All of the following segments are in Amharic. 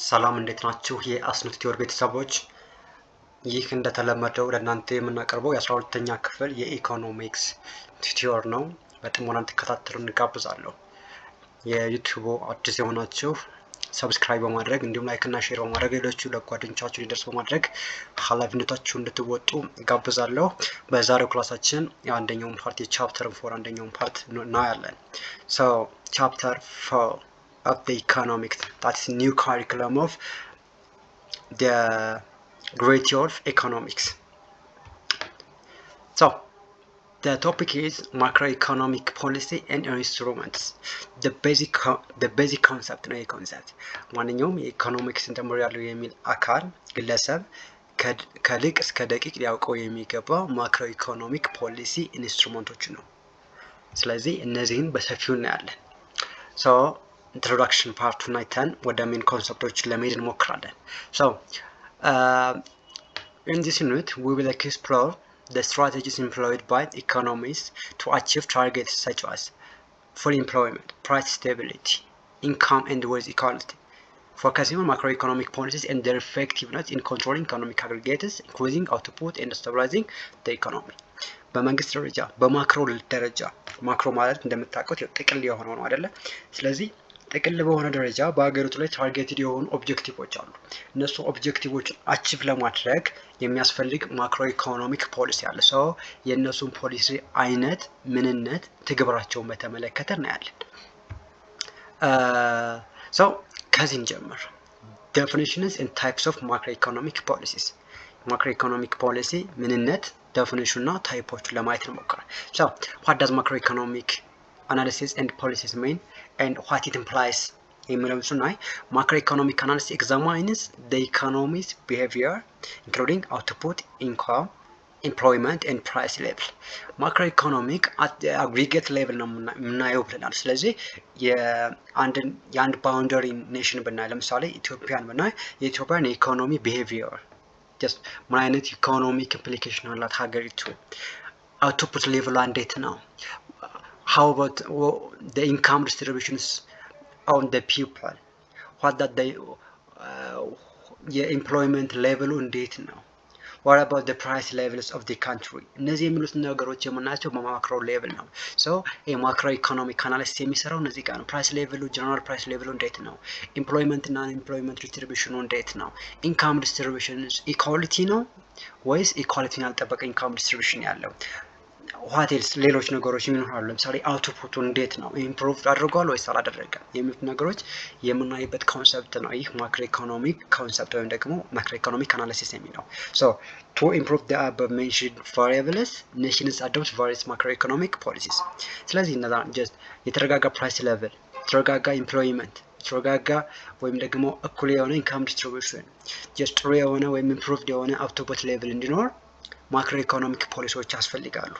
ሰላም እንዴት ናችሁ? የአስኖት ቲዮር ቤተሰቦች፣ ይህ እንደተለመደው ለእናንተ የምናቀርበው የ12ኛ ክፍል የኢኮኖሚክስ ቲዮር ነው። በጥሞና እንድትከታተሉ እንጋብዛለሁ። የዩቲዩብ አዲስ የሆናችሁ ሰብስክራይብ በማድረግ እንዲሁም ላይክ እና ሼር በማድረግ ሌሎቹ ለጓደኞቻችሁ ሊደርስ በማድረግ ኃላፊነታችሁ እንድትወጡ ጋብዛለሁ። በዛሬው ክላሳችን የአንደኛውን ፓርት የቻፕተር 4 አንደኛውን ፓርት እናያለን። ሶ ቻፕተር 4 of the economics, that's new curriculum of the Great Year of Economics. So the topic is macroeconomic policy and instruments. The basic concept ነው የኮንሰፕት ማንኛውም የኢኮኖሚክስ ተመሪ ያለው የሚል አካል ግለሰብ ከልቅ እስከ ደቂቅ ሊያውቀው የሚገባ ማክሮ ኢኮኖሚክ ፖሊሲ ኢንስትሩመንቶች ነው። ስለዚህ እነዚህን በሰፊው እናያለን። so introduction part 2 አይተን ወደ ሜን ኮንሰፕቶች ለመሄድ እንሞክራለን። So in this unit we will explore the strategies employed by economists to achieve targets such as full employment, price stability, income and wealth equality, focusing on macroeconomic policies and their effectiveness in controlling economic aggregators, increasing output and stabilizing the economy. በመንግስት ደረጃ በማክሮ ደረጃ ማክሮ ማለት እንደምታውቁት ጥቅል የሆነው ነው አይደለ? ስለዚህ ጥቅል በሆነ ደረጃ በአገሪቱ ላይ ታርጌትድ የሆኑ ኦብጀክቲቮች አሉ። እነሱ ኦብጀክቲቮችን አቺቭ ለማድረግ የሚያስፈልግ ማክሮ ኢኮኖሚክ ፖሊሲ አለ። ሰው የእነሱን ፖሊሲ አይነት፣ ምንነት፣ ትግበራቸውን በተመለከተ እናያለን። ሰው ከዚህ እንጀምር። definitions and types of macroeconomic policies. macroeconomic policy ምንነት፣ definition እና ታይፖቹን ለማየት እንሞክራለን። so what does macroeconomic analysis and policies mean and what it implies? Macroeconomic analysis examines the economy's behavior, including output, income, employment and price level. Macroeconomic at the aggregate level ነው የምናየው ብለናል። ስለዚህ የአንድ ባውንደሪ ኔሽን ብናይ ለምሳሌ ኢትዮጵያን ብናይ የኢትዮጵያን ኢኮኖሚ ቢሄቪየር just ምን አይነት ኢኮኖሚክ ኢምፕሊኬሽን አላት ሀገሪቱ፣ አውትፑት ሌቭሏ እንዴት ነው፣ how about the income distributions on the people, what that they የኤምፕሎይመንት ሌቭሉ እንዴት ነው፣ what about the price levels of the country? እነዚህ የሚሉት ነገሮች የምናያቸው በማክሮ ሌቭል ነው። so የማክሮ ኢኮኖሚክ አናሊሲስ የሚሰራው እነዚህ ጋር ነው። ፕራይስ ሌቭሉ፣ ጀነራል ፕራይስ ሌቭሉ እንዴት ነው፣ ኤምፕሎይመንት እና ኢምፕሎይመንት ዲስትሪቢዩሽኑ እንዴት ነው፣ ኢንካም ዲስትሪቢዩሽንስ ኢኳሊቲ ነው ወይስ ኢኳሊቲን ያልጠበቀ ኢንካም ዲስትሪቢዩሽን ያለው፣ ዋቴልስ ሌሎች ነገሮች ይኖራሉ። ለምሳሌ አውትፑቱ እንዴት ነው፣ ኢምፕሩቭ አድርጓል ወይስ አላደረገም የሚሉት ነገሮች የምናይበት ኮንሰፕት ነው። ይህ ማክሮ ኢኮኖሚክ ኮንሰፕት ወይም ደግሞ ማክሮ ኢኮኖሚክ አናሊሲስ የሚለው። so to improve the above mentioned variables, nations adopt various macroeconomic policies. ስለዚህ እነዛ just የተረጋጋ ፕራይስ ሌቭል፣ የተረጋጋ ኢምፕሎይመንት፣ የተረጋጋ ወይም ደግሞ እኩል የሆነ ኢንካም ዲስትሪቢዩሽን፣ just ጥሩ የሆነ ወይም ኢምፕሩቭድ የሆነ አውትፑት ሌቭል እንዲኖር ማክሮ ኢኮኖሚክ ፖሊሲዎች ያስፈልጋሉ።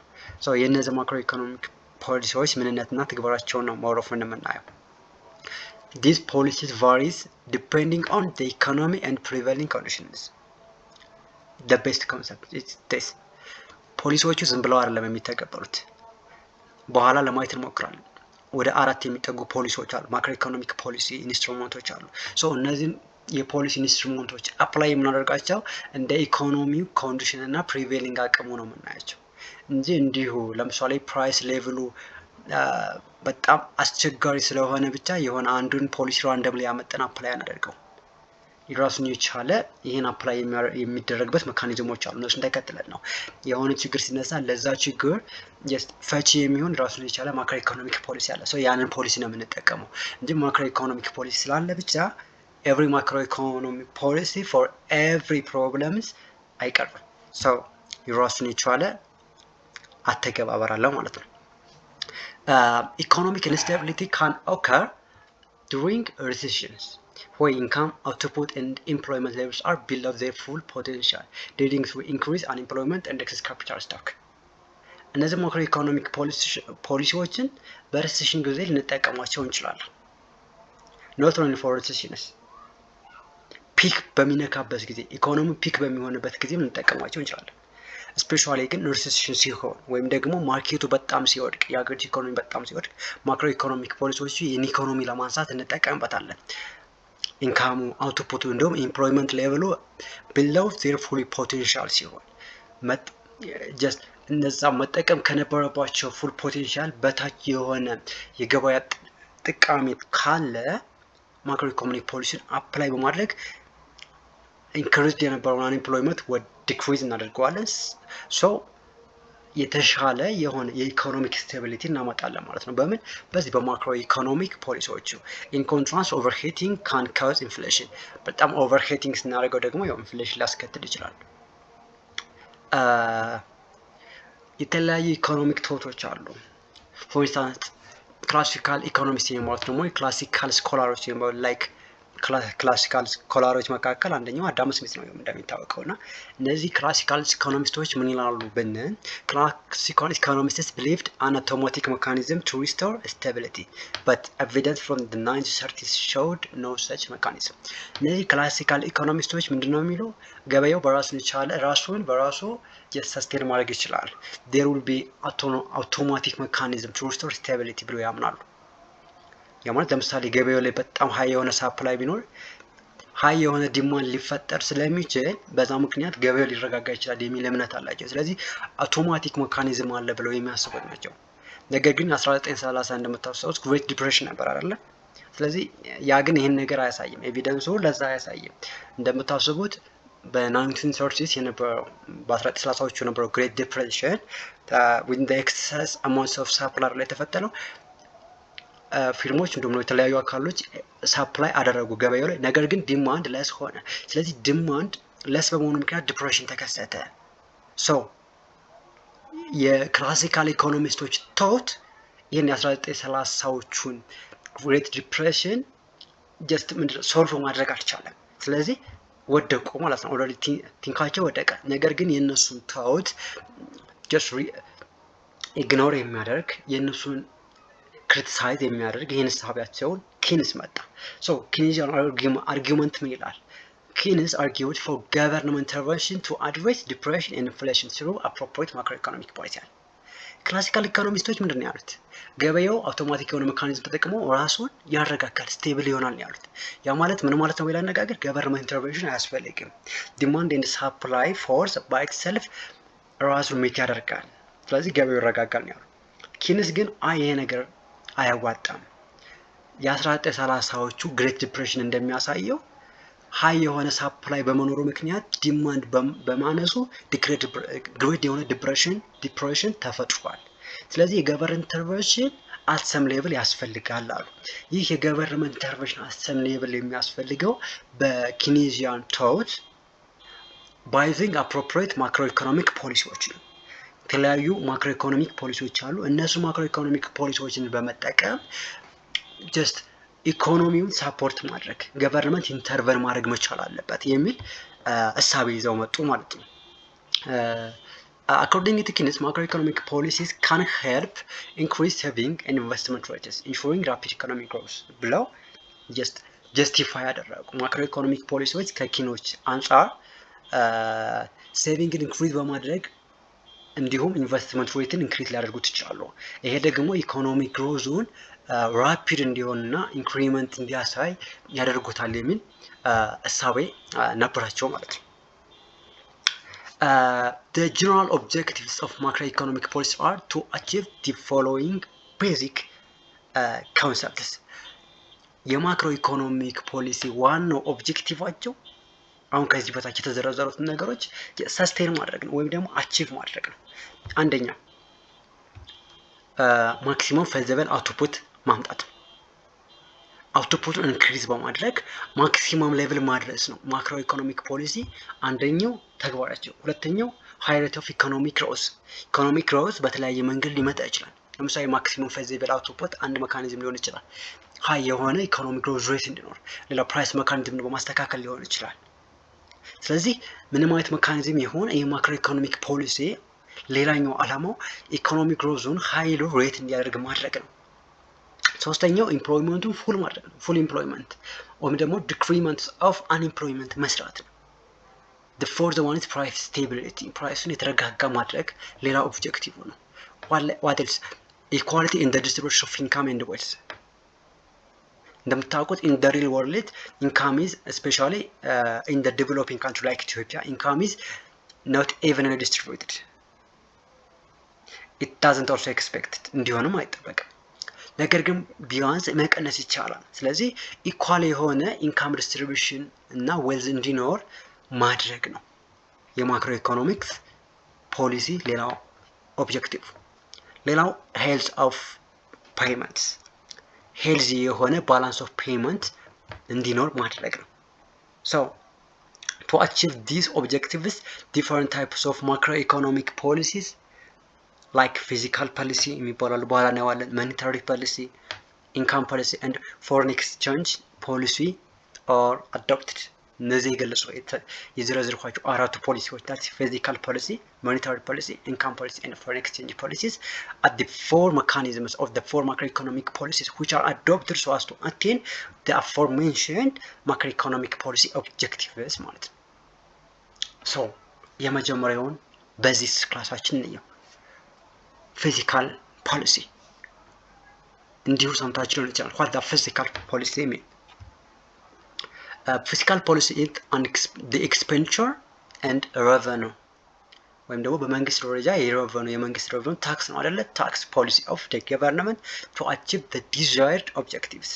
so የነዚህ ማክሮ ኢኮኖሚክ ፖሊሲዎች ምንነትና ትግበራቸውን ነው ሞር ኦፍ የምናየው። these policies varies depending on the economy and prevailing conditions. the best concept is this. ፖሊሲዎቹ ዝም ብለው አይደለም የሚተገበሩት። በኋላ ለማየት እንሞክራለን። ወደ 4 የሚጠጉ ፖሊሲዎች አሉ፣ ማክሮ ኢኮኖሚክ ፖሊሲ ኢንስትሩመንቶች አሉ። so እነዚህን የፖሊሲ ኢንስትሩመንቶች አፕላይ የምናደርጋቸው እንደ ኢኮኖሚው ኮንዲሽን እና ፕሪቬሊንግ አቅሙ ነው የምናያቸው እንጂ እንዲሁ ለምሳሌ ፕራይስ ሌቭሉ በጣም አስቸጋሪ ስለሆነ ብቻ የሆነ አንዱን ፖሊሲ ራንደም ላይ ያመጣን አፕላይ አናደርገው። የራሱን የቻለ ይሄን አፕላይ የሚደረግበት ሜካኒዝሞች አሉ። እነሱ እንዳይከተለን ነው የሆነ ችግር ሲነሳ ለዛ ችግር ፈቺ የሚሆን ራሱን የቻለ ማክሮ ኢኮኖሚክ ፖሊሲ አለ። so ያንን ፖሊሲ ነው የምንጠቀመው እንጂ ማክሮ ኢኮኖሚክ ፖሊሲ ስላለ ብቻ every macroeconomic policy for every problems አይቀርም። so የራሱን የቻለ አተገባበር አለ ማለት ነው። economic instability can occur during recessions where income, output and employment levels are below their full potential, leading to increased unemployment and excess capital stock. እነዚህ ማክሮ ኢኮኖሚክ ፖሊሲዎችን በሪሴሽን ጊዜ ልንጠቀማቸው እንችላለን። not only for recessions, ፒክ በሚነካበት ጊዜ ኢኮኖሚ ፒክ በሚሆንበት ጊዜ ልንጠቀማቸው እንችላለን። ስፔሻሊ ግን ሪሴሽን ሲሆን ወይም ደግሞ ማርኬቱ በጣም ሲወድቅ የሀገሪቱ ኢኮኖሚ በጣም ሲወድቅ ማክሮ ኢኮኖሚክ ፖሊሲዎች የኢኮኖሚ ለማንሳት እንጠቀምበታለን። ኢንካሙ አውትፑቱ እንደውም ኢምፕሎይመንት ሌቭሉ ቢሎው ዜር ፉል ፖቴንሻል ሲሆን ጀስት እነዛ መጠቀም ከነበረባቸው ፉል ፖቴንሻል በታች የሆነ የገበያ ጥቃሚ ካለ ማክሮ ኢኮኖሚክ ፖሊሲን አፕላይ በማድረግ ኢንክሪዝድ የነበረውን አንኤምፕሎይመንት ወደ ዲክሪዝ እናደርገዋለን። ሶ የተሻለ የሆነ የኢኮኖሚክ ስቴቢሊቲ እናመጣለን ማለት ነው። በምን በዚህ በማክሮ ኢኮኖሚክ ፖሊሲዎቹ። ኢን ኮንትራስት ኦቨርሂቲንግ ካን ካውዝ ኢንፍሌሽን። በጣም ኦቨርሂቲንግ ስናደርገው ደግሞ ያው ኢንፍሌሽን ሊያስከትል ይችላል። የተለያዩ ኢኮኖሚክ ቶቶች አሉ። ፎር ኢንስታንስ ክላሲካል ኢኮኖሚስት የሚባሉት ደግሞ የክላሲካል ስኮላሮች የሚባሉት ላይክ ክላሲካል ስኮላሮች መካከል አንደኛው አዳም ስሚት ነው እንደሚታወቀው እና እነዚህ ክላሲካል ኢኮኖሚስቶች ምን ይላሉ ብንል ክላሲካል ኢኮኖሚስትስ believed an automatic mechanism to restore stability but evidence from the 1930s showed no such mechanism። እነዚህ ክላሲካል ኢኮኖሚስቶች ምንድነው የሚለው ገበያው በራሱን የቻለ ራሱን በራሱ ሰስቴን ማድረግ ይችላል there will be automatic mechanism to restore stability ብለው ያምናሉ። ያማለት ለምሳሌ ገበያው ላይ በጣም ሃይ የሆነ ሳፕላይ ቢኖር ሃይ የሆነ ዲማንድ ሊፈጠር ስለሚችል በዛ ምክንያት ገበያው ሊረጋጋ ይችላል የሚል እምነት አላቸው። ስለዚህ አውቶማቲክ ሜካኒዝም አለ ብለው የሚያስቡት ናቸው። ነገር ግን 1930 እንደምታውቁት ግሬት ዲፕሬሽን ነበር አይደል? ስለዚህ ያ ግን ይሄን ነገር አያሳይም። ኤቪደንሱ ለዛ አያሳይም። እንደምታስቡት በ1930s የነበረው በ1930ዎቹ የነበረው ግሬት ዲፕሬሽን with the excess amounts of supply ላይ ተፈጠረው ፊልሞች እንደውም የተለያዩ አካሎች ሳፕላይ አደረጉ ገበያው ላይ ነገር ግን ዲማንድ ለስ ሆነ። ስለዚህ ዲማንድ ለስ በመሆኑ ምክንያት ዲፕሬሽን ተከሰተ። ሶ የክላሲካል ኢኮኖሚስቶች ቶት ይሄን የ1930ዎቹን ግሬት ዲፕሬሽን ጀስት ምንድነው ሶልቭ ማድረግ አልቻለም። ስለዚህ ወደቁ ማለት ነው። ኦልሬዲ ቲንካቸው ወደቀ። ነገር ግን የነሱን ቶት ጀስት ኢግኖር የሚያደርግ የነሱን ክሪቲሳይዝ የሚያደርግ ይሄን ሐሳባቸውን ኪንስ መጣ። ሶ ኪንዚያን አርጊውመንት ምን ይላል? ኪንስ argued for government intervention to address depression and inflation through appropriate macroeconomic policy። ክላሲካል ኢኮኖሚስቶች ምንድነው ያሉት? ገበያው አውቶማቲክ የሆነ ሜካኒዝም ተጠቅሞ ራሱን ያረጋጋል፣ ስቴብል ይሆናል ያሉት። ያ ማለት ምን ማለት ነው? አነጋገር ገቨርንመንት ኢንተርቬንሽን አያስፈልግም። ዲማንድ ኤንድ ሳፕላይ ፎርስ ባይ ኢትሰልፍ ራሱን ሜክ ያደርጋል። ስለዚህ ገበያው ይረጋጋል ያሉት። ኪንስ ግን ይሄ ነገር አያዋጣም። የ1930ዎቹ ግሬት ዲፕሬሽን እንደሚያሳየው ሃይ የሆነ ሳፕላይ በመኖሩ ምክንያት ዲማንድ በማነሱ ግሬት የሆነ ዲፕሬሽን ተፈጥሯል። ስለዚህ የገቨርንመንት ኢንተርቬንሽን አት ሰም ሌቭል ያስፈልጋል አሉ። ይህ የገቨርንመንት ኢንተርቬንሽን አት ሰም ሌቭል የሚያስፈልገው በኪኔዚያን ቶት ባይዚንግ አፕሮፕሪየት ማክሮ ኢኮኖሚክ ፖሊሲዎች ነው። የተለያዩ ማክሮ ኢኮኖሚክ ፖሊሲዎች አሉ። እነሱ ማክሮ ኢኮኖሚክ ፖሊሲዎችን በመጠቀም ጀስት ኢኮኖሚውን ሳፖርት ማድረግ ገቨርንመንት ኢንተርቨን ማድረግ መቻል አለበት የሚል እሳቤ ይዘው መጡ ማለት ነው። according to Keynes, macroeconomic policies can help increase saving and investment rates, ensuring rapid economic growth ብለው ጀስቲፋይ ያደረጉ ማክሮ ኢኮኖሚክ ፖሊሲዎች ከኪኖች አንጻር ሴቪንግን ኢንክሪዝ በማድረግ እንዲሁም ኢንቨስትመንት ሬትን ኢንክሪዝ ሊያደርጉት ይችላሉ። ይሄ ደግሞ ኢኮኖሚክ ግሮዙን ራፒድ እንዲሆንና ኢንክሪመንት እንዲያሳይ ያደርጉታል የሚል እሳቤ ነበራቸው ማለት ነው። The general objectives of macroeconomic policy are to achieve the following basic concepts. የማክሮ ኢኮኖሚክ ፖሊሲ ዋናው ኦብጀክቲቫቸው አሁን ከዚህ በታች የተዘረዘሩት ነገሮች ሰስቴን ማድረግ ነው ወይም ደግሞ አቺቭ ማድረግ ነው። አንደኛ ማክሲመም ፌዚብል አውትፑት ማምጣት፣ አውትፑቱን ኢንክሪዝ በማድረግ ማክሲመም ሌቭል ማድረስ ነው ማክሮ ኢኮኖሚክ ፖሊሲ አንደኛው ተግባራቸው። ሁለተኛው ሃይ ሬት ኦፍ ኢኮኖሚክ ግሮዝ በተለያየ መንገድ ሊመጣ ይችላል። ለምሳሌ ማክሲመም ፌዚብል አውትፑት አንድ ሜካኒዝም ሊሆን ይችላል። ሃይ የሆነ ኢኮኖሚክ ግሮዝ ሬት እንዲኖር ሌላ ፕራይስ ሜካኒዝም በማስተካከል ሊሆን ይችላል። ስለዚህ ምንም አይነት ሜካኒዝም የሆነ የማክሮ ኢኮኖሚክ ፖሊሲ ሌላኛው ዓላማው ኢኮኖሚክ ግሮዙን ሃይ ሬት እንዲያደርግ ማድረግ ነው። ሶስተኛው ኢምፕሎይመንቱን ፉል ማድረግ ነው፣ ፉል ኢምፕሎይመንት ወይም ደግሞ ዲክሪመንት ኦፍ አንኤምፕሎይመንት መስራት ነው። the fourth one is price stability፣ ፕራይሱን የተረጋጋ ማድረግ ሌላ ኦብጀክቲቭ ነው። what else? equality in the distribution of income and wealth፣ እንደምታውቁት in the real world income is especially in the developing country like Ethiopia income is not evenly distributed. It doesn't also expected እንዲሆንም አይጠበቅም። ነገር ግን ቢያንስ መቀነስ ይቻላል። ስለዚህ ኢኳል የሆነ ኢንካም ዲስትሪቢዩሽን እና ዌልዝ እንዲኖር ማድረግ ነው የማክሮ ኢኮኖሚክስ ፖሊሲ ሌላው ኦብጀክቲቭ። ሌላው ሄልዝ ኦፍ ፔይመንትስ ሄልዚ የሆነ ባላንስ ኦፍ ፔይመንት እንዲኖር ማድረግ ነው። so to achieve these objectives different types of macroeconomic policies like fiscal policy የሚባላሉ በኋላ ነው ያለን monetary policy income policy and foreign exchange policy are adopted እነዚህ የገለጹ የዘረዘርኳቸው አራቱ ፖሊሲዎች that's fiscal policy monetary policy income policy and foreign exchange policies are the four mechanisms of the four macroeconomic policies which are adopted so as to attain the aforementioned macroeconomic policy objectives ማለት ነው so የመጀመሪያውን በዚህ ክላሳችን ነው fiscal policy እንዲሁ ሰምታችሁ ሊሆን ይችላል what the fiscal policy mean fiscal policy is the expenditure and revenue ወይም ደግሞ በመንግስት ደረጃ የመንግስት revenue tax ነው አይደለ tax policy of the government to achieve the desired objectives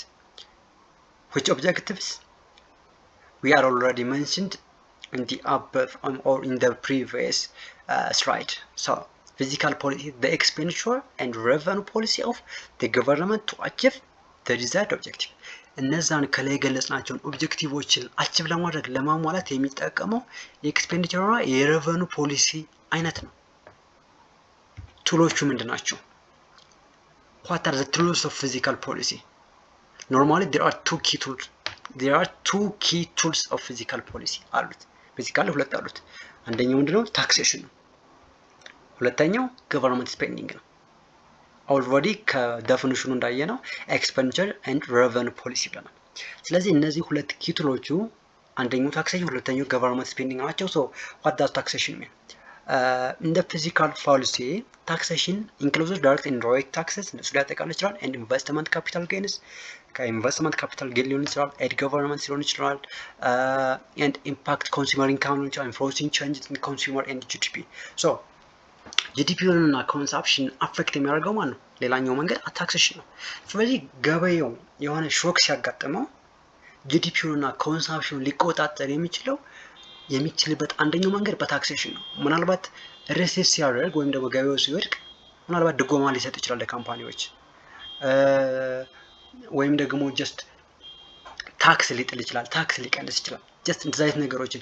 which objectives we are already mentioned in the above or in the previous slide so fiscal policy the expenditure and revenue policy of the government to achieve the desired objective እነዛን ከላይ ገለጽናቸውን ኦብጀክቲቮችን አቺቭ ለማድረግ ለማሟላት የሚጠቀመው የኤክስፔንዲቸር እና የሬቨኑ ፖሊሲ አይነት ነው ቱሎቹ ምንድናቸው what are the tools of fiscal policy normally there are two key tools of fiscal policy አሉት ፊዚካል ሁለት አሉት አንደኛው ምንድነው ታክሴሽን ነው ሁለተኛው ገቨርንመንት ስፔንዲንግ ነው already ከዴፊኒሽኑ እንዳየነው expenditure and revenue policy ብለናል ስለዚህ እነዚህ ሁለት ኪቱሎቹ አንደኛው ታክሴሽን ሁለተኛው ገቨርንመንት ስፔንዲንግ ናቸው so what does taxation mean in the fiscal policy taxation includes direct and indirect taxes እነሱ ሊያጠቃልል ይችላል and investment capital gains ከኢንቨስትመንት ካፒታል ጌን ሊሆን ይችላል ኤድ ገቨርንመንት ሊሆን ይችላል and impact consumer income ሊሆን ይችላል influencing changes in consumer and GDP so GDP እና ኮንሰምፕሽን አፌክት የሚያደርገው ማለት ነው ሌላኛው መንገድ ታክሴሽን ነው ስለዚህ ገበያው የሆነ ሾክ ሲያጋጥመው GDP እና ኮንሰምፕሽን ሊቆጣጠር የሚችልበት አንደኛው መንገድ በታክሴሽን ነው ምናልባት ሬሴስ ሲያደርግ ወይም ደግሞ ገበያው ሲወድቅ ምናልባት ድጎማ ሊሰጥ ይችላል ለካምፓኒዎች ወይም ደግሞ ጀስት ታክስ ሊጥል ይችላል ታክስ ሊቀንስ ይችላል just እንደዚህ አይነት ነገሮችን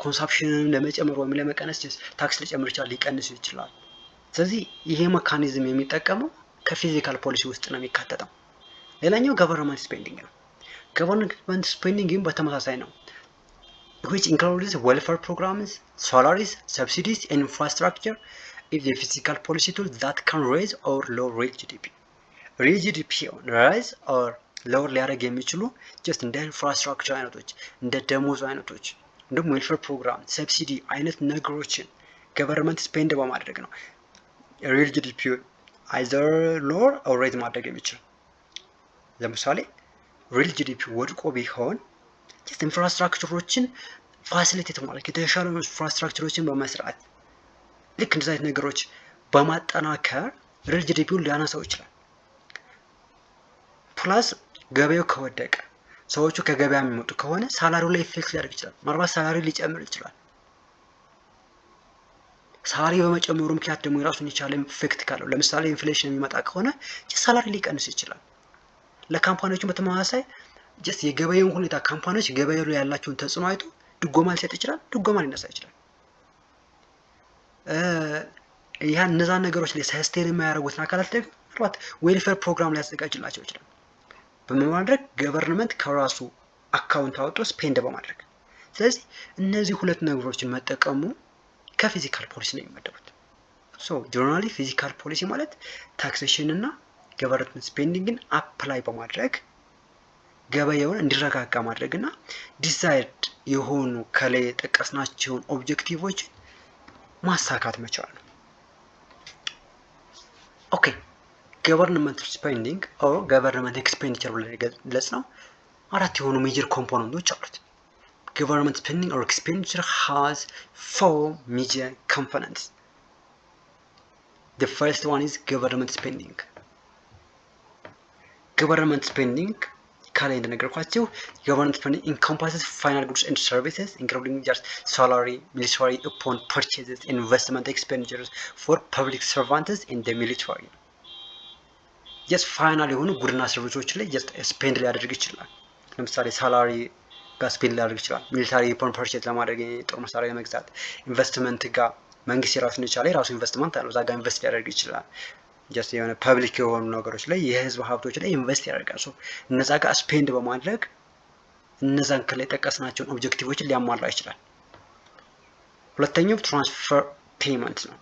ኮንሰምፕሽንን ለመጨመር ወይም ለመቀነስ ታክስ ሊጨምር ይችላል ሊቀንስ ይችላል ስለዚህ ይሄ ሜካኒዝም የሚጠቀመው ከፊዚካል ፖሊሲ ውስጥ ነው የሚካተተው ሌላኛው ገቨርንመንት ስፔንዲንግ ነው ገቨርንመንት ስፔንዲንግም በተመሳሳይ ነው which includes welfare programs salaries subsidies and infrastructure if the fiscal policy tool that can raise or lower real GDP rise or lower ሊያደርግ የሚችሉ just እንደ ኢንፍራስትራክቸር አይነቶች እንደ ደሞዝ አይነቶች እንደም ዌልፌር ፕሮግራም ሰብሲዲ አይነት ነገሮችን ገቨርንመንት ስፔንድ በማድረግ ነው ሪል ጂዲፒ either lower or raise ማድረግ የሚችል ለምሳሌ ሪል ጂዲፒ ወድቆ ቢሆን just ኢንፍራስትራክቸሮችን ፋሲሊቴት ማለት የተሻለ ኢንፍራስትራክቸሮችን በመስራት ልክ እንደዚህ አይነት ነገሮች በማጠናከር ሪል ጂዲፒውን ሊያነሳው ይችላል ፕላስ ገበያው ከወደቀ ሰዎቹ ከገበያ የሚመጡ ከሆነ ሳላሪው ላይ ኢፌክት ሊያደርግ ይችላል ማርባ ሳላሪ ሊጨምር ይችላል ሳላሪ በመጨመሩ ምክንያት ደግሞ የራሱን የቻለ ኢፌክት ካለው ለምሳሌ ኢንፍሌሽን የሚመጣ ከሆነ ሳላሪ ሊቀንስ ይችላል ለካምፓኒዎቹ በተመሳሳይ just የገበያውን ሁኔታ ካምፓኒዎች ገበያው ላይ ያላቸውን ተጽዕኖ አይቶ ድጎማ ሊሰጥ ይችላል ድጎማ ሊነሳ ይችላል ያን እነዛ ነገሮች ላይ ሰስቴን የማያደርጉት አካላት ደግሞ ምናልባት ዌልፌር ፕሮግራም ሊያዘጋጅላቸው ይችላል በማድረግ ገቨርንመንት ከራሱ አካውንት አውጥቶ ስፔንድ በማድረግ ስለዚህ እነዚህ ሁለት ነገሮችን መጠቀሙ ከፊዚካል ፖሊሲ ነው የሚመደቡት so generally ፊዚካል ፖሊሲ ማለት ታክሴሽን እና ገቨርንመንት ስፔንዲንግን አፕላይ በማድረግ ገበያውን እንዲረጋጋ ማድረግና ዲዛይርድ የሆኑ ከላይ ጠቀስናቸውን ኦብጀክቲቮች ማሳካት መቻል ነው ኦኬ government spending or government expenditure ብለን ገለጽ ነው። አራት የሆኑ ሜጀር ኮምፖነንቶች አሉት። government spending or expenditure has 4 major components. The first one is government spending. Government spending ከላይ እንደነገርኳችሁ government spending encompasses final goods and services including just salary, military upon purchases, investment expenditures for public servants in the military. just final የሆኑ ጉድና ሰርቪሶች ላይ just spend ሊያደርግ ይችላል። ለምሳሌ ሳላሪ ጋር spend ሊያደርግ ይችላል። ሚሊታሪ upon purchase ለማድረግ ጦር መሳሪያ ለመግዛት፣ ኢንቨስትመንት ጋር መንግስት የራሱን የቻለ የራሱ ኢንቨስትመንት አለው። እዛ ጋር ኢንቨስት ሊያደርግ ይችላል። just የሆነ ፐብሊክ የሆኑ ነገሮች ላይ የህዝብ ሀብቶች ላይ ኢንቨስት ያደርጋል። ሶ እነዛ ጋር ስፔንድ በማድረግ እነዛን ከላይ ጠቀስናቸውን ኦብጀክቲቮችን ሊያሟላ ይችላል። ሁለተኛው ትራንስፈር ፔመንት ነው።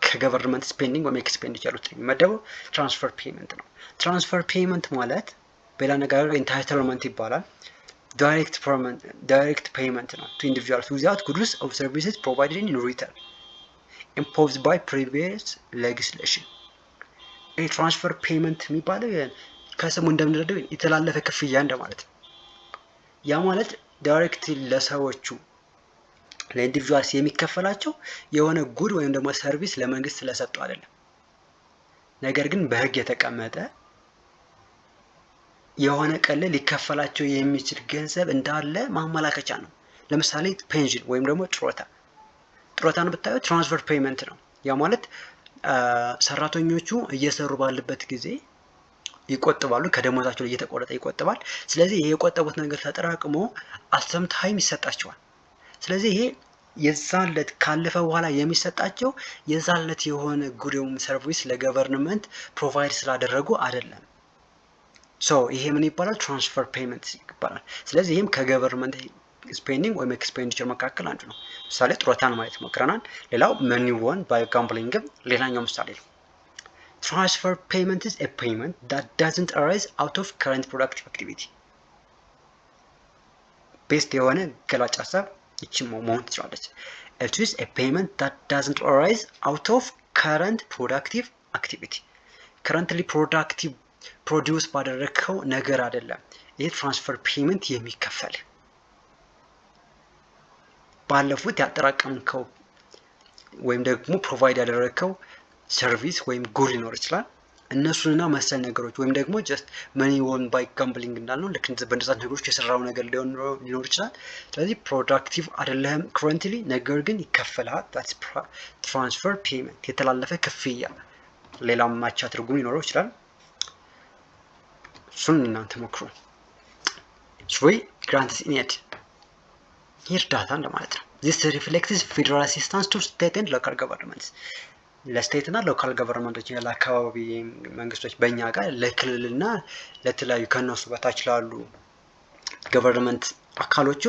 ከገቨርንመንት ስፔንዲንግ ወይም ኤክስፔንዲቸር ውስጥ የሚመደበው ትራንስፈር ፔመንት ነው። ትራንስፈር ፔመንት ማለት በሌላ ነገር ኢንታይትልመንት ይባላል። ዳይሬክት ፔመንት ነው to individuals without goods or services provided in return imposed by previous legislation. ትራንስፈር ፔመንት የሚባለው ከስሙ እንደምንረዳው የተላለፈ ክፍያ እንደማለት ነው። ያ ማለት ዳይሬክት ለሰዎቹ ለኢንዲቪጁዋልስ የሚከፈላቸው የሆነ ጉድ ወይም ደግሞ ሰርቪስ ለመንግስት ስለሰጡ አይደለም። ነገር ግን በህግ የተቀመጠ የሆነ ቀን ላይ ሊከፈላቸው የሚችል ገንዘብ እንዳለ ማመላከቻ ነው። ለምሳሌ ፔንሽን ወይም ደግሞ ጡረታን ብታዩ ትራንስፈር ፔመንት ነው። ያ ማለት ሰራተኞቹ እየሰሩ ባለበት ጊዜ ይቆጥባሉ፣ ከደሞዛቸው ላይ እየተቆረጠ ይቆጥባል። ስለዚህ ይሄ የቆጠቡት ነገር ተጠራቅሞ አሰም ታይም ይሰጣቸዋል። ስለዚህ ይሄ የዛለት ካለፈ በኋላ የሚሰጣቸው የዛለት የሆነ ጉድም ሰርቪስ ለገቨርንመንት ፕሮቫይድ ስላደረጉ አይደለም። ሶ ይሄ ምን ይባላል? ትራንስፈር ፔመንት ይባላል። ስለዚህ ይሄም ከገቨርንመንት ስፔንዲንግ ወይም ኤክስፔንዲቸር መካከል አንዱ ነው። ምሳሌ ጡረታን ማየት ሞክረናል። ሌላው መኒ ወን ባይ ጋምብሊንግ ሌላኛው ምሳሌ ነው። ትራንስፈር ፔመንት is a payment that doesn't arise out of current productive activity. ቤስት የሆነ ገላጭ ሀሳብ ይቺ መሆን ትችላለች። It is a payment that doesn't arise out of current productive activity. currently productive ፕሮዲውስ ባደረግከው ነገር አይደለም ይሄ ትራንስፈር ፔመንት የሚከፈል ባለፉት ያጠራቀምከው ወይም ደግሞ ፕሮቫይድ ያደረግከው ሰርቪስ ወይም ጉድ ሊኖር ይችላል። እነሱንና መሰል ነገሮች ወይም ደግሞ ጀስት መኒ ወን ባይ ጋምብሊንግ እንዳልነው ልክ በእንደዛ ነገሮች የሰራው ነገር ሊኖር ይችላል። ስለዚህ ፕሮዳክቲቭ አይደለም ከረንትሊ፣ ነገር ግን ይከፈልሃል። that's transfer payment የተላለፈ ክፍያ። ሌላም ማቻ ትርጉም ሊኖረው ይችላል። እሱን እናንተ ሞክሩ። three grants in aid እርዳታ እንደማለት ነው። this reflects federal assistance to state and local governments ለስቴት እና ሎካል ገቨርንመንቶች ለአካባቢ መንግስቶች በእኛ ጋር ለክልልና ለተለያዩ ከነሱ በታች ላሉ ገቨርንመንት አካሎቹ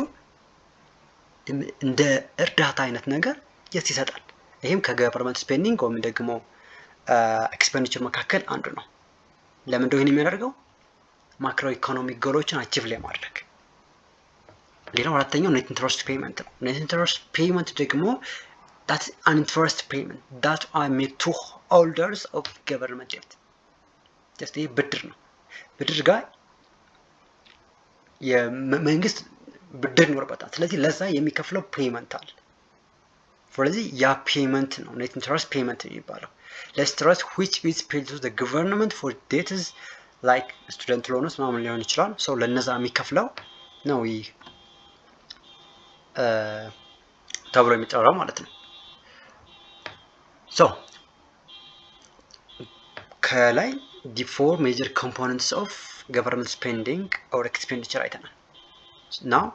እንደ እርዳታ አይነት ነገር ይሰጣል። ይሄም ከገቨርንመንት ስፔንዲንግ ወይም ደግሞ ኤክስፔንዲቸር መካከል አንዱ ነው። ለምን እንደሆነ የሚያደርገው ማክሮ ኢኮኖሚክ ጎሎችን አቺቭ ለማድረግ። ሌላው አራተኛው ኔት ኢንትረስት ፔመንት ነው። ኔት ኢንትረስት ፔመንት ደግሞ that's an interest payment that are made to holders of government debt. just ይሄ ብድር ነው። ብድር ጋር የመንግስት ብድር ይኖርበታል። ስለዚህ ለዛ የሚከፍለው ፔመንት አለ። ስለዚህ ያ ፔመንት ነው ኔት ኢንትረስት ፔመንት የሚባለው። let interest which is paid to the government for debts like student loans ምናምን ሊሆን ይችላል። ሰው ለነዛ የሚከፍለው ነው ይህ ተብሎ የሚጠራው ማለት ነው። so ከላይ the four major components of government spending or expenditure አይተናል። now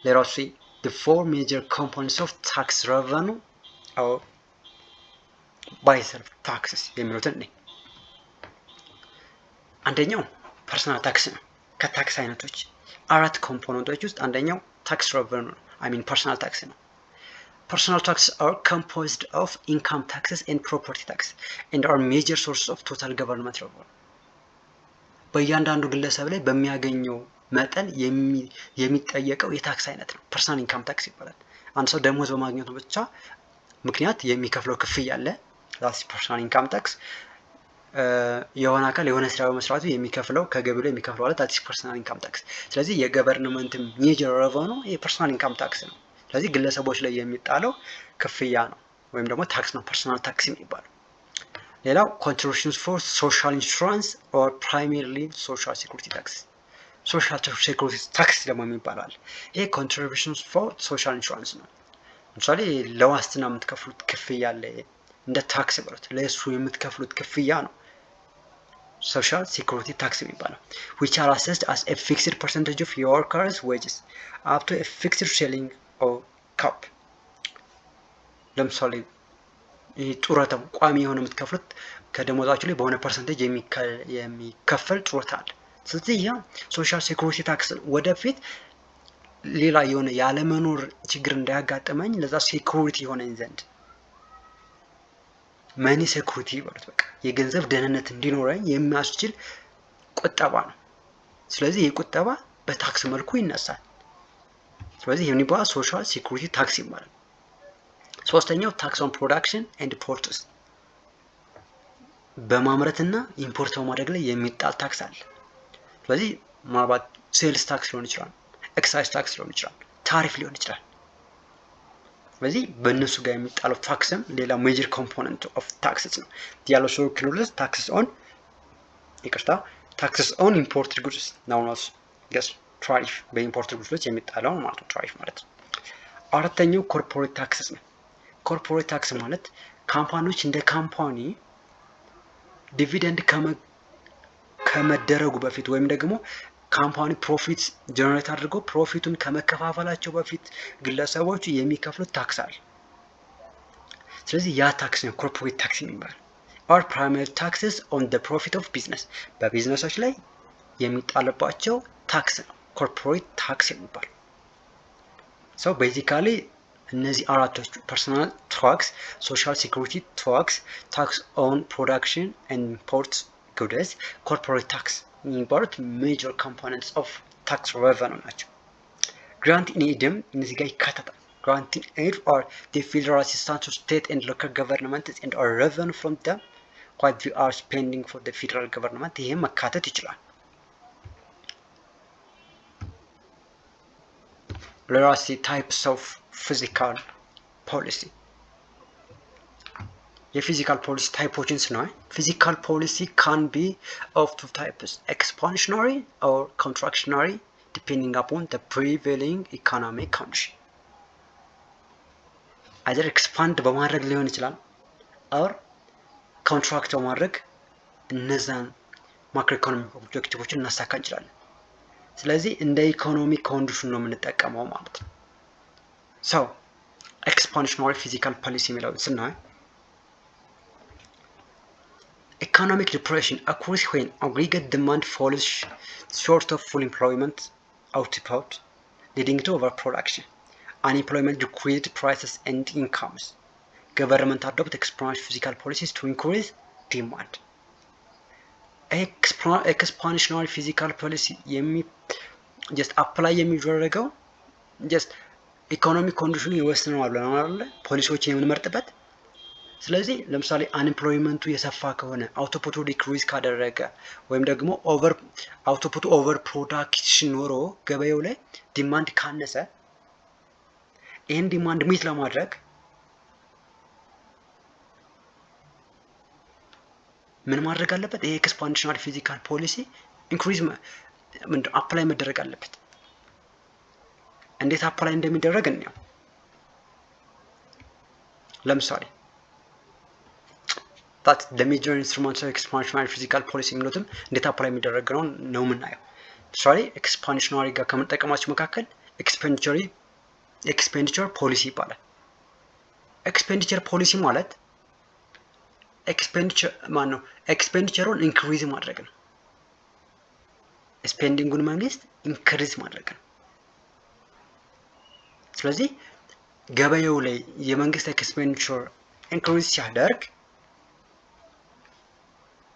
let us see the four major components of tax revenue or by self taxes የሚሉትን ነው። አንደኛው ፐርሰናል ታክስ ነው። ከታክስ አይነቶች አራት ኮምፖነንቶች ውስጥ አንደኛው ታክስ revenue personal tax ነው። Personal taxes are composed of income taxes and property tax and are major sources of total government revenue. በእያንዳንዱ ግለሰብ ላይ በሚያገኘው መጠን የሚጠየቀው የታክስ አይነት ነው። ፐርሰናል ኢንካም ታክስ ይባላል። አንድ ሰው ደሞዝ በማግኘቱ ብቻ ምክንያት የሚከፍለው ክፍያ አለ። that's personal income tax። የሆነ አካል የሆነ ስራ በመስራቱ የሚከፍለው ከገቢው ላይ የሚከፍለው አለ ታክስ ፐርሰናል ኢንካም ታክስ። ስለዚህ የገቨርንመንት ሜጀር ሬቨኒው የፐርሰናል ኢንካም ታክስ ነው። ስለዚህ ግለሰቦች ላይ የሚጣለው ክፍያ ነው ወይም ደግሞ ታክስ ነው ፐርሰናል ታክስ የሚባለው። ሌላው ኮንትሪቢዩሽንስ ፎር ሶሻል ኢንሹራንስ ኦር ፕራይመሪሊ ሶሻል ሴኩሪቲ ታክስ። ሶሻል ሴኩሪቲ ታክስ ደግሞ የሚባለው አለ። ይሄ ኮንትሪቢዩሽንስ ፎር ሶሻል ኢንሹራንስ ነው። ለምሳሌ ለዋስትና የምትከፍሉት ክፍያ አለ እንደ ታክስ ብሎት ለእሱ የምትከፍሉት ክፍያ ነው ሶሻል ሴኩሪቲ ታክስ የሚባለው። which are assessed as a fixed percentage of your workers wages up to a fixed shilling or cap። ለምሳሌ ይሄ ጡረታው ቋሚ የሆነ የምትከፍሉት ከደሞዛችሁ ላይ በሆነ ፐርሰንቴጅ የሚከፈል ጡረታ አለ። ስለዚህ ያ ሶሻል ሴኩሪቲ ታክስ ወደፊት ሌላ የሆነ ያለመኖር ችግር እንዳያጋጥመኝ ለዛ ሴኩሪቲ የሆነኝ ዘንድ መኒ ሴኩሪቲ ይባላል። በቃ የገንዘብ ደህንነት እንዲኖረኝ የሚያስችል ቁጠባ ነው። ስለዚህ ይህ ቁጠባ በታክስ መልኩ ይነሳል። ስለዚህ የሚባለው ሶሻል ሴኩሪቲ ታክስ ይባላል። ሶስተኛው ታክስ ኦን ፕሮዳክሽን ኤንድ ኢምፖርትስ፣ በማምረትና ኢምፖርት በማድረግ ላይ የሚጣል ታክስ አለ። ስለዚህ ምናልባት ሴልስ ታክስ ሊሆን ይችላል፣ ኤክሳይዝ ታክስ ሊሆን ይችላል፣ ታሪፍ ሊሆን ይችላል። ስለዚህ በእነሱ ጋር የሚጣለው ታክስም ሌላ ሜጀር ኮምፖነንት ኦፍ ታክስስ ነው። ያለው ሶ ክሉስ ታክስስ ኦን ኢምፖርትድ ጉድስ ነው ገስ ታሪፍ በኢምፖርትድ ጉድስ የሚጣለው ማለት ነው ታሪፍ ማለት ነው። አራተኛው ኮርፖሬት ታክስስ ነው። ኮርፖሬት ታክስ ማለት ካምፓኒዎች እንደ ካምፓኒ ዲቪደንድ ከመደረጉ በፊት ወይም ደግሞ ካምፓኒ ፕሮፊት ጀነሬት አድርገው ፕሮፊቱን ከመከፋፈላቸው በፊት ግለሰቦቹ የሚከፍሉት ታክስ አለ። ስለዚህ ያ ታክስ ነው ኮርፖሬት ታክስ የሚባለው። ኦር ፕራይመሪ ታክስስ ኦን ዘ ፕሮፊት ኦፍ ቢዝነስ፣ በቢዝነሶች ላይ የሚጣልባቸው ታክስ ነው ኮርፖሬት ታክስ የሚባለው። ሶ ቤዚካሊ እነዚህ አራቶች ፐርሰናል ታክስ፣ ሶሻል ሴኩሪቲ ታክስ፣ ታክስ ኦን ፕሮዳክሽን ኤንድ ኢምፖርት ጉድስ፣ ኮርፖሬት ታክስ የሚባሉት ሜጀር ኮምፖነንትስ ኦፍ ታክስ ሬቨኒው ናቸው። ግራንት ኢን ኤድም እነዚህ ጋር ይካተታል። ግራንት ኢን ኤድ ኦር ዘ ፌደራል አሲስታንስ ቱ ስቴት ኤንድ ሎካል ገቨርንመንትስ ኤንድ ኦር ሬቨኒው ፍሮም ዘም ዋት ዊ አር ስፔንዲንግ ፎር ዘ ፌደራል ገቨርንመንት፣ ይሄም መካተት ይችላል። ሌላስ ታይፕስ ኦፍ ፊዚካል ፖሊሲ፣ የፊዚካል ፖሊሲ ታይፖችን ስናይ ፊዚካል ፖሊሲ ካን ቢ ኦፍ ቱ ታይፕስ ኤክስፓንሽናሪ ኦር ኮንትራክሽናሪ ዲፔንዲንግ አፖን ዘ ፕሪቬሊንግ ኢኮኖሚክ ኮንዲሽን። አይዘር ኤክስፓንድ በማድረግ ሊሆን ይችላል ኦር ኮንትራክት በማድረግ እነዛን ማክሮ ኢኮኖሚክ ኦብጀክቲቮችን እናሳካ እንችላለን። ስለዚህ እንደ ኢኮኖሚክ ኮንዲሽን ነው የምንጠቀመው ማለት ነው። ሰው ኤክስፓንሽናሪ ፊዚካል ፖሊሲ የሚለውን ስናይ economic depression occurs when aggregate demand falls short of full employment output, leading to overproduction. Unemployment decreased prices and incomes. Government adopt expansionary fiscal policies to increase demand. Expansionary fiscal policy just apply የሚደረገው just economic condition ይወስነዋል ብለን አይደለ ፖሊሲዎችን የምንመርጥበት። ስለዚህ ለምሳሌ አንኤምፕሎይመንቱ የሰፋ ከሆነ አውቶፑቱ ዲክሪዝ ካደረገ ወይም ደግሞ አውቶፑቱ ኦቨር ፕሮዳክሽን ኖሮ ገበያው ላይ ዲማንድ ካነሰ ይህን ዲማንድ ሚት ለማድረግ ምን ማድረግ አለበት? ይሄ ኤክስፓንሽናሪ ፊዚካል ፖሊሲ ኢንክሪዝ አፕላይ መደረግ አለበት። እንዴት አፕላይ እንደሚደረግ እንየው። ለምሳሌ that's the major instruments of expansionary fiscal policy የሚሉትም እንዴት አፕላይ የሚደረግ ነው የምናየው። ለምሳሌ ኤክስፓንሽናሪ ጋር ከምንጠቀማቸው መካከል ኤክስፔንዲቸር ፖሊሲ ይባላል። ኤክስፔንዲቸር ፖሊሲ ማለት ኤክስፔንዲቸሩን ኢንክሪዝ ማድረግ ነው። ስፔንዲንጉን መንግስት ኢንክሪዝ ማድረግ ነው። ስለዚህ ገበያው ላይ የመንግስት ኤክስፔንዲቸር ኢንክሪዝ ሲያደርግ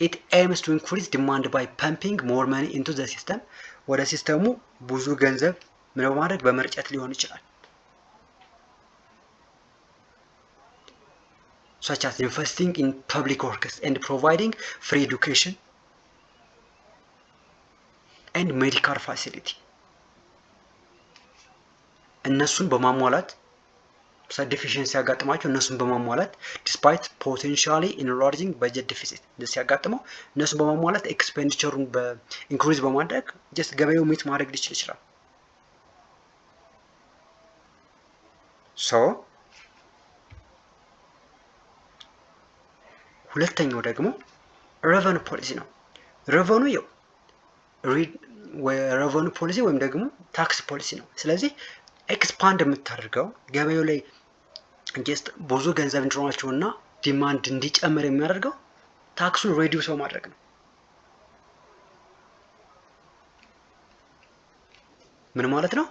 it aims to increase demand by pumping more money into the system. ወደ ሲስተሙ ብዙ ገንዘብ ምን በማድረግ በመርጨት ሊሆን ይችላል። such as investing in public works and providing free education and medical facility እነሱን በማሟላት deficiency ያጋጥማቸው እነሱን በማሟላት despite potentially enlarging budget deficit እንደዚህ ያጋጥመው እነሱን በማሟላት ኤክስፔንዲቸሩን በኢንክሪዝ በማድረግ just ገበያው ሚት ማድረግ ሊችል ይችላል። so ሁለተኛው ደግሞ revenue policy ነው። revenue ፖሊሲ ወይም ደግሞ ታክስ ፖሊሲ ነው። ስለዚህ ኤክስፓንድ የምታደርገው ገበያው ላይ ጀስት ብዙ ገንዘብ እንዲኖራቸውና ዲማንድ እንዲጨምር የሚያደርገው ታክሱን ሬዲዩስ በማድረግ ነው። ምን ማለት ነው?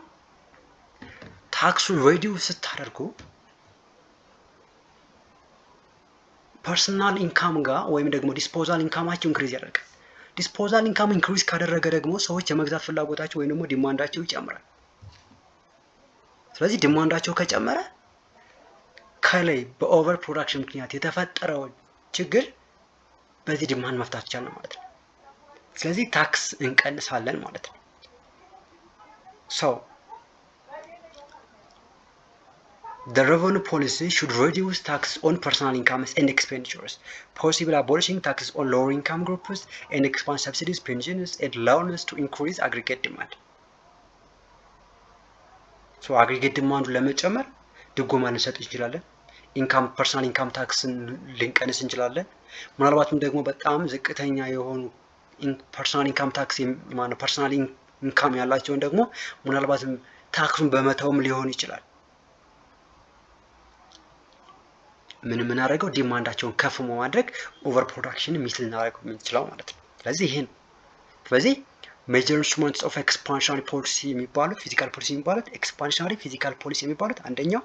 ታክሱን ሬዲዩስ ስታደርጉ ፐርሰናል ኢንካም ጋር ወይም ደግሞ ዲስፖዛል ኢንካማቸው ኢንክሪዝ ያደርጋል። ዲስፖዛል ኢንካም ኢንክሪዝ ካደረገ ደግሞ ሰዎች የመግዛት ፍላጎታቸው ወይም ደግሞ ዲማንዳቸው ይጨምራል። ስለዚህ ዲማንዳቸው ከጨመረ ከላይ በኦቨር ፕሮዳክሽን ምክንያት የተፈጠረው ችግር በዚህ ዲማንድ መፍታት ይቻላል ማለት ነው። ስለዚህ ታክስ እንቀንሳለን ማለት ነው። so the revenue policy should reduce tax on personal incomes and expenditures, possibly abolishing taxes on lower income groups and expand subsidies, pensions and loans to increase aggregate demand. so aggregate demand ለመጨመር ድጎማ ልንሰጥ እንችላለን። ኢንካም ፐርሰናል ኢንካም ታክስን ልንቀንስ እንችላለን። ምናልባትም ደግሞ በጣም ዝቅተኛ የሆኑ ፐርሰናል ኢንካም ታክስ ማለት ፐርሰናል ኢንካም ያላቸውን ደግሞ ምናልባትም ታክሱን በመተውም ሊሆን ይችላል። ምን አደረገው ዲማንዳቸውን ከፍ በማድረግ ኦቨር ፕሮዳክሽን ሚት ልናደርገው የምንችለው ማለት ነው። ስለዚህ ይሄን ስለዚህ ሜጀር ኢንስትሩመንትስ ኦፍ ኤክስፓንሽናሪ ፖሊሲ የሚባሉት ፊዚካል ፖሊሲ የሚባሉት ኤክስፓንሽናሪ ፊዚካል ፖሊሲ የሚባሉት አንደኛው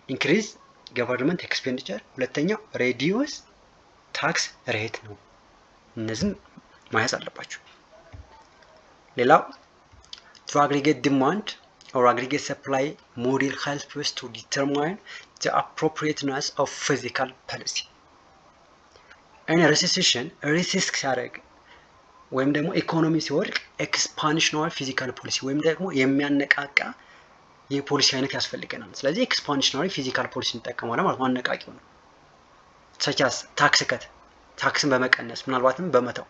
ኢንክሪዝ ገቨርንመንት ኤክስፔንዲቸር፣ ሁለተኛው ሬዲዩስ ታክስ ሬት ነው። እነዚህን ማየት አለባችሁ። ሌላው to aggregate demand or aggregate supply model helps us to determine the appropriateness of fiscal policy. in a recession risk ሲያደርግ ወይም ደግሞ ኢኮኖሚ ሲወድቅ ኤክስፓንሽናሪ ፊዚካል ፖሊሲ ወይም ደግሞ የሚያነቃቃ የፖሊሲ አይነት ያስፈልገናል። ስለዚህ ኤክስፓንሽናሪ ፊዚካል ፖሊሲ እንጠቀማለን ማለት ማነቃቂው ነው። such as ታክስ ከት ታክስን በመቀነስ ምናልባትም በመተው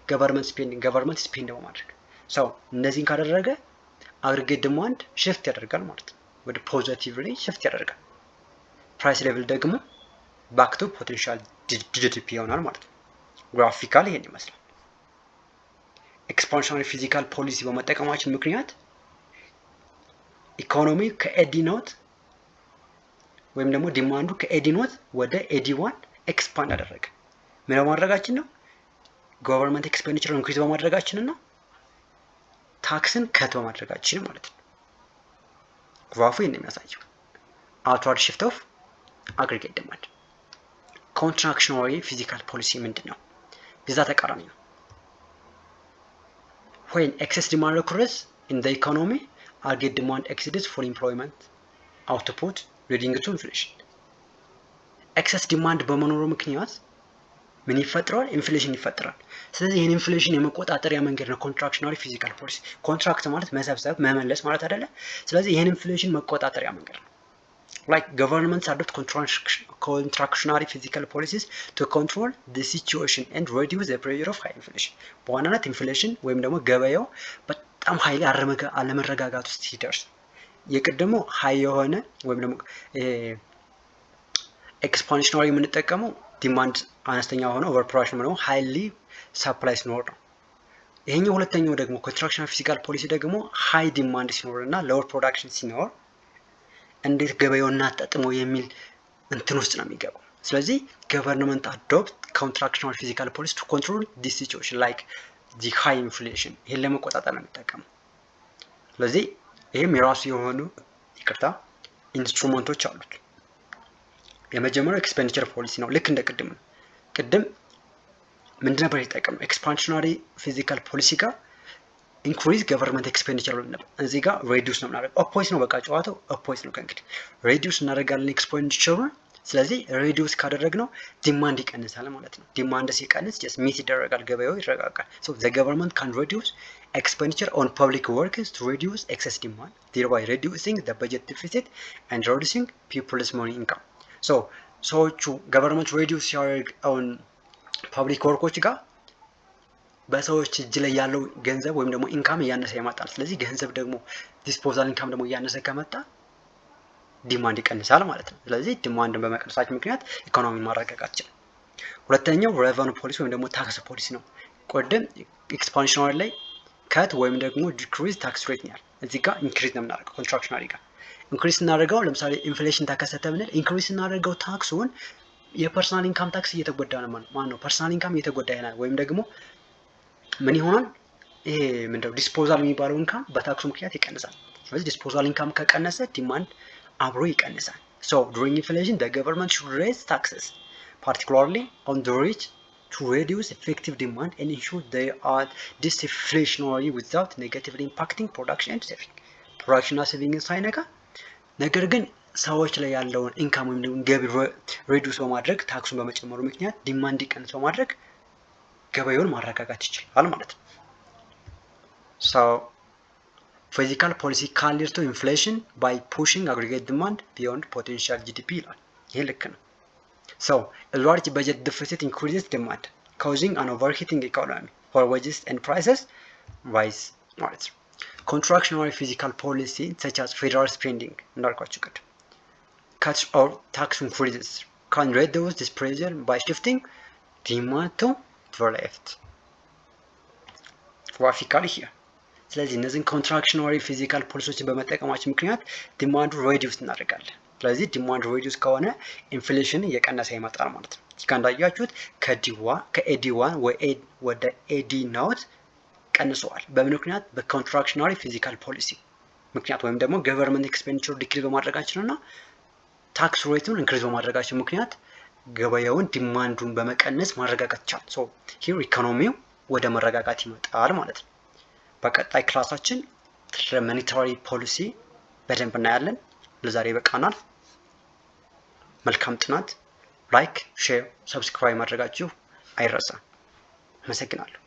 ገቨርንመንት ስፔንድ በማድረግ ሰው እነዚህን ካደረገ አግሪጌት ዲማንድ ሽፍት ያደርጋል ማለት ነው። ወደ ፖዚቲቭሊ ሽፍት ያደርጋል። ፕራይስ ሌቭል ደግሞ ባክ ቱ ፖቴንሻል ጂዲፒ ይሆናል ማለት ነው። ግራፊካሊ ይሄን ይመስላል። ኤክስፓንሽናሪ ፊዚካል ፖሊሲ በመጠቀማችን ምክንያት ኢኮኖሚ ከኤዲ ኖት ወይም ደግሞ ዲማንዱ ከኤዲ ኖት ወደ ኤዲ ዋን ኤክስፓንድ አደረገ። ምን በማድረጋችን ነው? ገቨርንመንት ኤክስፔንዲቸር ኢንክሪዝ በማድረጋችን ነው። ታክስን ከት በማድረጋችን ማለት ነው። ግራፉ ይሄን የሚያሳየው አውትዋርድ ሽፍት ኦፍ አግሪጌት ዲማንድ። ኮንትራክሽናሪ ፊዚካል ፖሊሲ ምንድነው? የዛ ተቃራኒ ነው። when excess demand occurs in the economy, aggregate demand exceeds for employment output leading to inflation. excess demand በመኖሩ ምክንያት ምን ይፈጠራል? ኢንፍሌሽን ይፈጠራል። ስለዚህ ይሄን ኢንፍሌሽን የመቆጣጠሪያ መንገድ ነው ኮንትራክሽናሪ ፊዚካል ፖሊሲ። ኮንትራክት ማለት መሰብሰብ መመለስ ማለት አይደለ? ስለዚህ ይሄን ኢንፍሌሽን መቆጣጠሪያ መንገድ ነው። like governments adopt contractionary physical policies to control the situation and reduce the pressure of high inflation. በዋናነት ኢንፍሌሽን ወይም ደግሞ ገበያው በጣም ኃይል አለመረጋጋት ውስጥ ሲደርስ የቀደሙ ሃይ የሆነ ወይም ደግሞ ኤክስፓንሽናሪ የምንጠቀመው ዲማንድ አነስተኛ ሆነ ኦቨር ፕሮዳክሽን ነው ሃይሊ ሰፕላይ ሲኖር ነው። ይሄኛው ሁለተኛው ደግሞ ኮንትራክሽናል ፊዚካል ፖሊሲ ደግሞ ሃይ ዲማንድ ሲኖርና ሎወር ፕሮዳክሽን ሲኖር እንዴት ገበያውን እናጣጥመው የሚል እንትን ውስጥ ነው የሚገባው። ስለዚህ ገቨርንመንት አዶፕት ኮንትራክሽናል ፊዚካል ፖሊሲ ቱ ኮንትሮል ዲስ ሲቹዌሽን ላይክ ዲ ሃይ ኢንፍሌሽን ይሄን ለመቆጣጠር ነው የሚጠቀመው። ስለዚህ ይሄም የራሱ የሆኑ ኢንስትሩመንቶች አሉት። የመጀመሪያው ኤክስፔንዲቸር ፖሊሲ ነው። ልክ እንደ ቅድም ምንድነው ነበር የተጠቀመው? ኤክስፓንሽናሪ ፊዚካል ፖሊሲ ጋር ኢንክሪዝ ገቨርንመንት ኤክስፔንዲቸር ነበር። እዚህ ጋር ሬዲዩስ ነው የምናደርገው። ኦፖዚት ነው በቃ ጨዋታው ኦፖዚት ነው። ከእንግዲህ ሬዲዩስ እናደርጋለን ኤክስፔንዲቸሩን፣ ስለዚህ ሪዲዩስ ካደረግነው ዲማንድ ይቀንሳል ማለት ነው። ዲማንድ ሲቀንስ ጀስት ሚት ይደረጋል፣ ገበያው ይረጋጋል። ሶ ዘ ገቨርንመንት ካን ሪዲዩስ expenditure on public works to reduce excess demand, thereby reducing the budget deficit and reducing people's money income. So ሰዎቹ ገቨርንመንት ሪዲዩስ ሲያደርግ on ፐብሊክ ወርኮች ጋር በሰዎች እጅ ላይ ያለው ገንዘብ ወይም ደግሞ ኢንካም እያነሰ ይመጣል። ስለዚህ ገንዘብ ደግሞ ዲስፖዛል ኢንካም ደግሞ እያነሰ ከመጣ ዲማንድ ይቀንሳል ማለት ነው። ስለዚህ ዲማንድን በመቀነሳቸው ምክንያት ኢኮኖሚን ማረጋጋት ይችላል። ሁለተኛው ሬቨኑ ፖሊሲ ወይም ደግሞ ታክስ ፖሊሲ ነው። ቆደም ኤክስፓንሽናሪ ላይ ከት ወይም ደግሞ ዲክሪዝ ታክስ ሬት ነው። እዚህ ጋር ኢንክሪዝ ነው የምናደርገው። ኮንትራክሽናሪ ጋር ኢንክሪዝ እናደርገው። ለምሳሌ ኢንፍሌሽን ተከሰተ ብንል ኢንክሪዝ እናደርገው ታክሱን የፐርሰናል ኢንካም ታክስ እየተጎዳ ነው ማለት ነው። ፐርሰናል ኢንካም እየተጎዳ ይሆናል ወይም ደግሞ ምን ይሆናል? ይሄ ምንድነው ዲስፖዛል የሚባለው ኢንካም በታክሱ ምክንያት ይቀንሳል። ስለዚህ ዲስፖዛል ኢንካም ከቀነሰ ዲማንድ አብሮ ይቀንሳል። So during inflation the government should raise taxes particularly on the rich to reduce effective demand and ensure they are disinflationary without negatively impacting production and saving. production እና saving ሳይነካ ነገር ግን ሰዎች ላይ ያለውን ኢንካም ወይም ደግሞ ገቢ ሪዲዩስ በማድረግ ታክሱን በመጨመሩ ምክንያት ዲማንድ ይቀንስ በማድረግ ገበያውን ማረጋጋት ይችላል ማለት ነው። So fiscal policy can lead to inflation by pushing aggregate demand beyond potential GDP ይላል። ይሄ ልክ ነው። So a large budget deficit increases demand, causing an overheating economy for wages and prices rise ማለት ነው። Contractionary fiscal policy such as federal spending እንዳልኳችሁ ቅድም cuts or tax increases can reduce this pressure by shifting demand to the left. graphically here. ስለዚህ እነዚህን ኮንትራክሽናሪ ፊዚካል ፖሊሲዎችን በመጠቀማችን ምክንያት ዲማንዱ ሪዲዩስ እናደርጋለን። ስለዚህ ዲማንድ ሪዲዩስ ከሆነ ኢንፍሌሽን እየቀነሰ ይመጣል ማለት ነው። እዚህ ጋር እንዳያችሁት ከኤዲ1 ወደ ኤዲ ናውት ቀንሰዋል። በምን ምክንያት? በኮንትራክሽናሪ ፊዚካል ፖሊሲ ምክንያት ወይም ደግሞ ገቨርንመንት ኤክስፔንዲቸር ዲክሪዝ በማድረጋችንና ታክስ ሬቱን ኢንክሪዝ በማድረጋችን ምክንያት ገበያውን ዲማንዱን በመቀነስ ማረጋጋት ይቻላል። ሶ ሂር ኢኮኖሚው ወደ መረጋጋት ይመጣል ማለት ነው። በቀጣይ ክላሳችን ሞኔታሪ ፖሊሲ በደንብ እናያለን። ለዛሬ በቃናል። መልካም ጥናት። ላይክ፣ ሼር፣ ሰብስክራይብ ማድረጋችሁ አይረሳም። አመሰግናለሁ።